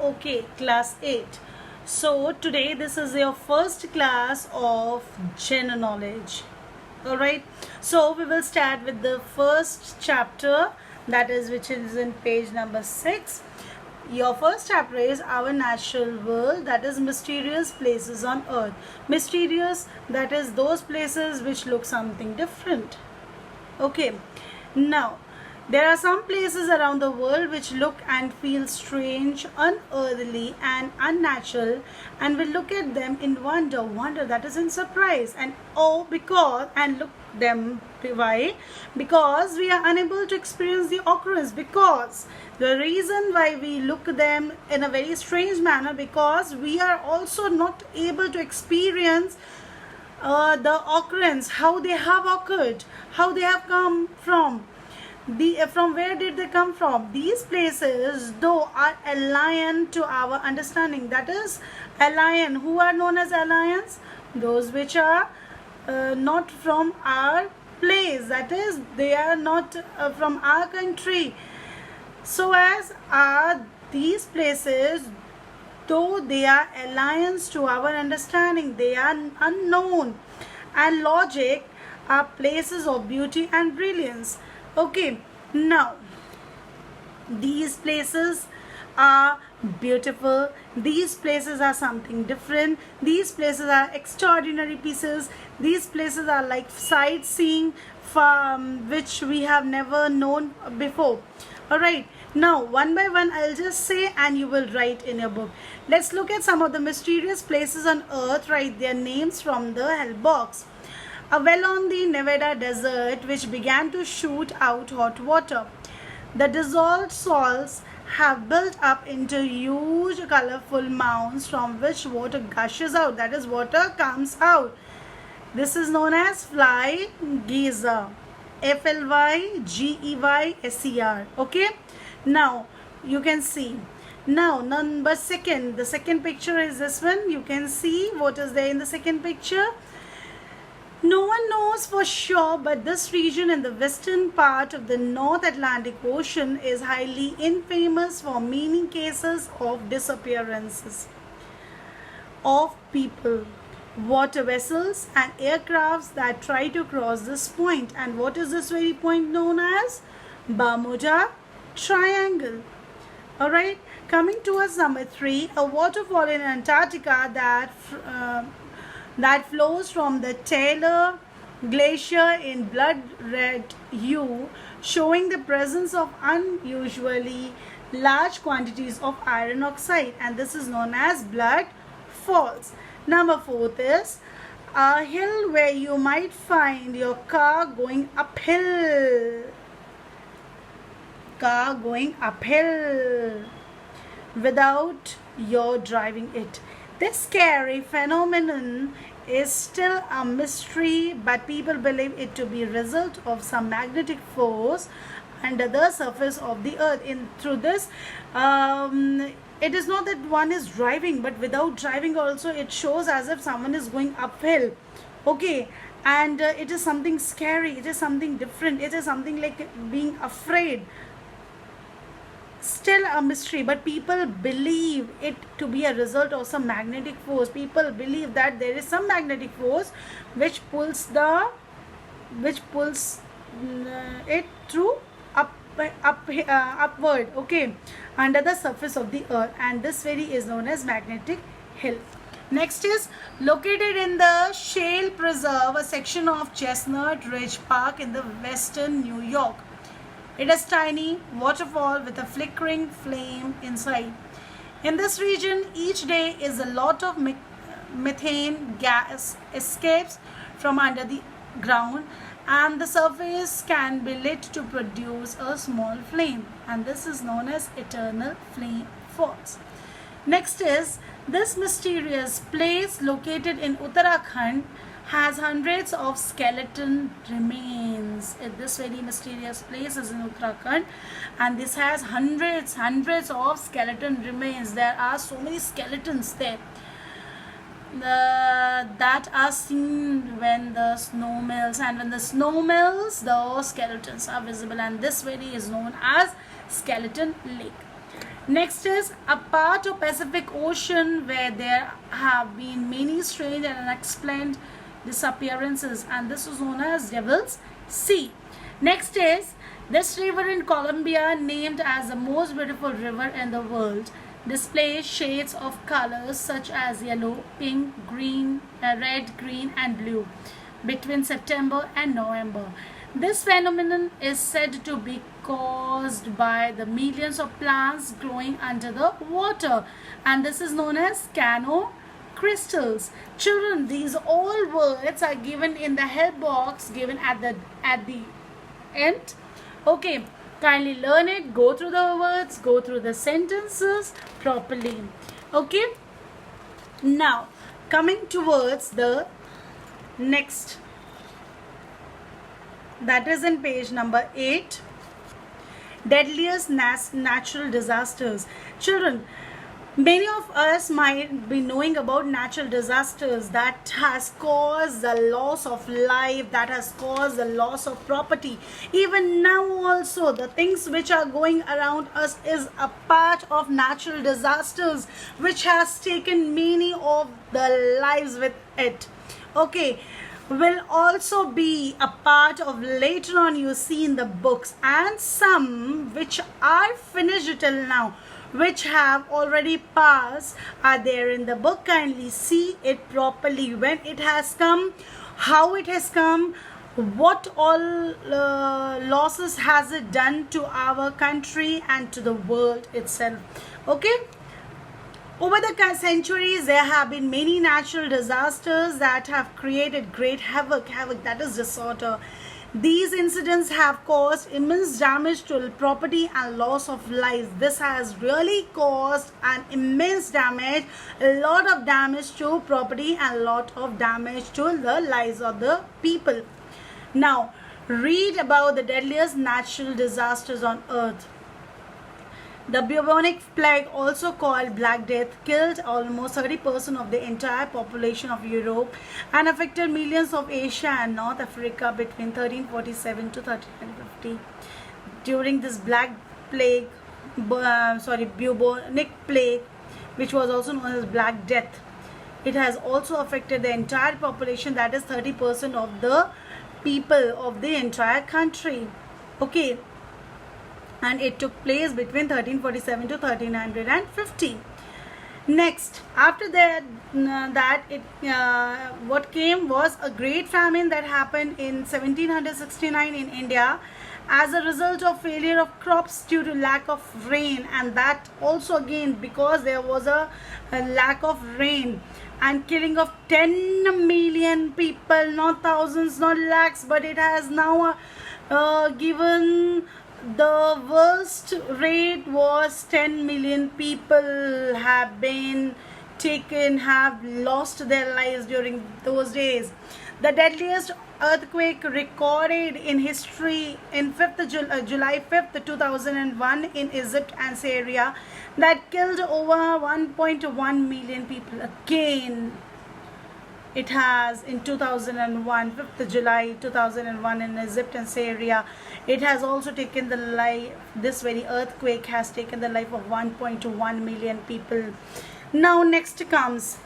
Okay, class 8. So today this is your first class of general knowledge. Alright, so we will start with the first chapter, that is which is in page number 6. Your first chapter is Our Natural World, that is mysterious places on earth. Mysterious, that is those places which look something different. Okay, now there are some places around the world which look and feel strange, unearthly, and unnatural, and we look at them in wonder that is in surprise, and oh, because, and look them, why? Because we are unable to experience the occurrence, because the reason why we look at them in a very strange manner, because we are also not able to experience the occurrence, how they have occurred, how they have come from. From where did they come from? These places though are alien to our understanding, that is alien. Who are known as aliens? Those which are not from our place, that is they are not from our country. So as are these places, though they are aliens to our understanding, they are unknown, and logic are places of beauty and brilliance. Okay, now these places are beautiful, these places are something different, these places are extraordinary pieces, these places are like sightseeing from which we have never known before. Alright, now one by one I'll just say and you will write in your book. Let's look at some of the mysterious places on earth. Write their names from the help box. A well on the Nevada desert which began to shoot out hot water. The dissolved salts have built up into huge colorful mounds from which water gushes out, that is water comes out. This is known as fly geyser. FLYGEYSER. Okay, now you can see. Now number second, the second picture is this one. You can see what is there in the second picture. No one knows for sure, but this region in the western part of the North Atlantic Ocean is highly infamous for many cases of disappearances of people, water vessels, and aircrafts that try to cross this point. And what is this very point known as? Bermuda Triangle. Alright, coming towards number 3, a waterfall in Antarctica that flows from the Taylor Glacier in blood red hue, showing the presence of unusually large quantities of iron oxide, and this is known as blood falls. Number 4 is a hill where you might find your car going uphill. Without your driving it. This scary phenomenon is still a mystery, but people believe it to be a result of some magnetic force under the surface of the earth. Through this, it is not that one is driving, but without driving also it shows as if someone is going uphill. Okay, and it is something scary, it is something different, it is something like being afraid. Still a mystery, but people believe it to be a result of some magnetic force. People believe that there is some magnetic force which pulls it through upward, okay, under the surface of the earth, and this very is known as magnetic hill. Next is located in the Shale Preserve, a section of Chestnut Ridge Park in the western New York. It is tiny waterfall with a flickering flame inside. In this region, each day is a lot of methane gas escapes from under the ground, and the surface can be lit to produce a small flame, and this is known as eternal flame falls. Next is this mysterious place located in Uttarakhand has hundreds of skeleton remains. This very mysterious place is in Uttarakhand, and this has hundreds of skeleton remains. There are so many skeletons there that are seen when the snow melts, and when the snow melts, the skeletons are visible, and this very is known as Skeleton Lake. Next is a part of Pacific Ocean where there have been many strange and unexplained disappearances, and this is known as Devil's Sea. Next is this river in Colombia, named as the most beautiful river in the world, displays shades of colors such as yellow, pink, green, red, green and blue between September and November. This phenomenon is said to be caused by the millions of plants growing under the water, and this is known as cano crystals. Children, these all words are given in the help box given at the end. Okay, kindly learn it, go through the words, go through the sentences properly. Okay, now coming towards the next, that is in page number 8, deadliest natural disasters. Children, many of us might be knowing about natural disasters that has caused the loss of life, that has caused the loss of property. Even now also, the things which are going around us is a part of natural disasters which has taken many of the lives with it. Okay, will also be a part of later on you see in the books, and some which are finished till now, which have already passed, are there in the book. Kindly see it properly, when it has come, how it has come, what all losses has it done to our country and to the world itself. Okay, over the centuries, there have been many natural disasters that have created great havoc, that is disorder. These incidents have caused immense damage to property and loss of lives. This has really caused an immense damage, a lot of damage to property and a lot of damage to the lives of the people. Now, read about the deadliest natural disasters on earth. The bubonic plague, also called Black Death, killed almost 30% of the entire population of Europe and affected millions of Asia and North Africa between 1347 to 1350. During this bubonic plague, which was also known as Black Death, it has also affected the entire population, that is 30% of the people of the entire country. Okay, and it took place between 1347 to 1350. Next, after that, what came was a great famine that happened in 1769 in India as a result of failure of crops due to lack of rain, and that also again because there was a lack of rain, and killing of 10 million people, not thousands, not lakhs, but it has now given the worst rate was 10 million people have been taken, have lost their lives during those days. The deadliest earthquake recorded in history in July 5th, 2001 in Egypt and Syria that killed over 1.1 million people. Again, it has in 2001, 5th July 2001 in Egypt and Syria, it has also taken the life, this very earthquake has taken the life of 1.1 million people. Now next comes,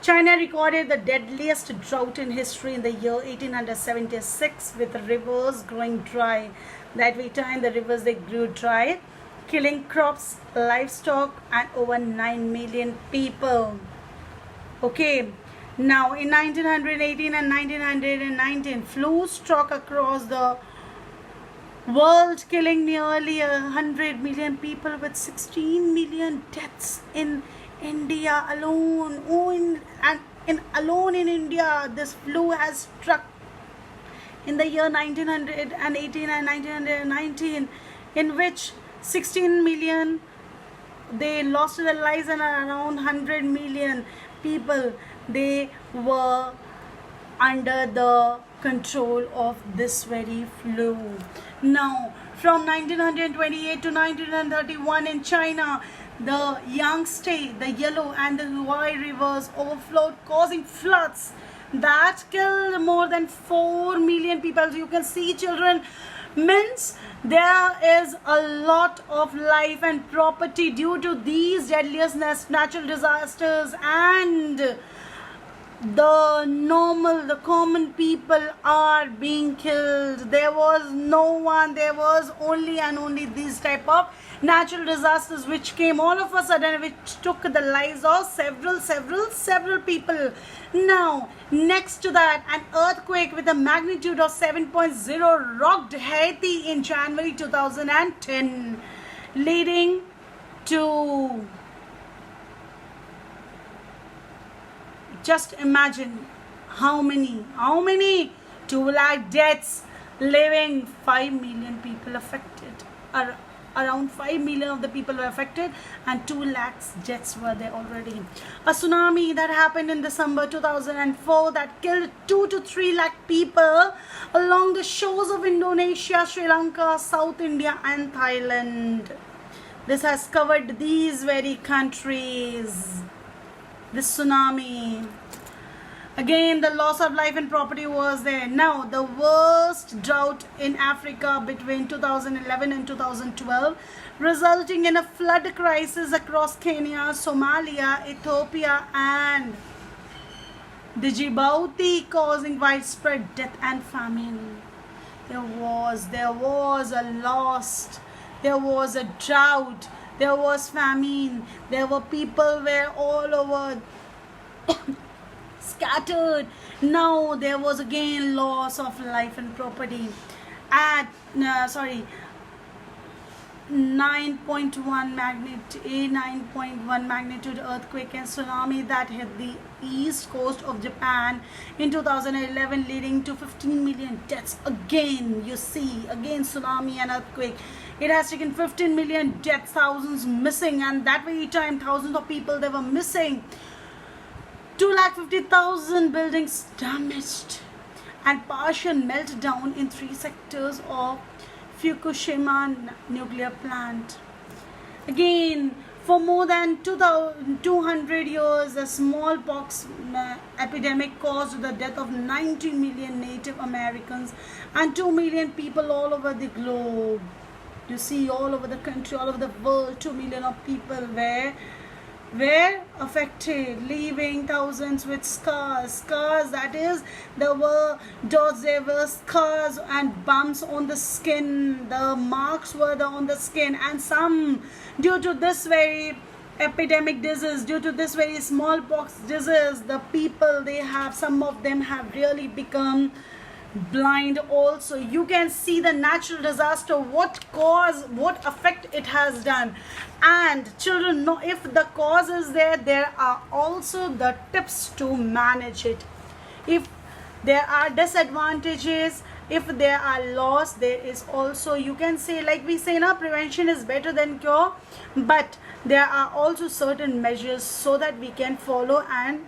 China recorded the deadliest drought in history in the year 1876 with rivers growing dry. That very time the rivers they grew dry, killing crops, livestock and over 9 million people. Okay. Now, in 1918 and 1919, flu struck across the world, killing nearly 100 million people with 16 million deaths in India alone. Alone in India, this flu has struck in the year 1918 and 1919, in which 16 million they lost their lives and around 100 million people they were under the control of this very flu. Now, from 1928 to 1931 in China, the Yangtze, the Yellow and the Huai rivers overflowed, causing floods that killed more than 4 million people. So you can see, children, Means there is a lot of life and property due to these deadliest natural disasters, and the common people are being killed. There was no one, there was only and only these type of natural disasters which came all of a sudden, which took the lives of several people. Now next to that, an earthquake with a magnitude of 7.0 rocked Haiti in January 2010, leading to, just imagine how many 2 lakh deaths, leaving 5 million people affected. Around 5 million of the people were affected, and 2 lakhs deaths were there already. A tsunami that happened in December 2004 that killed 2 to 3 lakh people along the shores of Indonesia, Sri Lanka, South India and Thailand. This has covered these very countries. This tsunami. Again, the loss of life and property was there. Now, the worst drought in Africa between 2011 and 2012, resulting in a flood crisis across Kenya, Somalia, Ethiopia and Djibouti, causing widespread death and famine. There was a loss, there was a drought, there was famine, there were people were all over scattered. Now there was again loss of life and property. At 9.1 magnitude earthquake and tsunami that hit the east coast of Japan in 2011, leading to 15 million deaths. Again, you see, again tsunami and earthquake. It has taken 15 million deaths, thousands missing, and that very time thousands of people they were missing. 250,000 buildings damaged, and partial meltdown in 3 sectors of Fukushima nuclear plant. Again, for more than 200 years, the smallpox epidemic caused the death of 90 million Native Americans and 2 million people all over the globe. You see, all over the country, all over the world, 2 million of people were affected, leaving thousands with scars, that is, there were scars and bumps on the skin. The marks were on the skin, and some due to this very epidemic disease, due to this very smallpox disease, the people some of them have really become blind also. You can see the natural disaster, what effect it has done. And children know, if the cause is there are also the tips to manage it. If there are disadvantages, if there are loss, there is also, you can say, like we say now, prevention is better than cure, but there are also certain measures so that we can follow and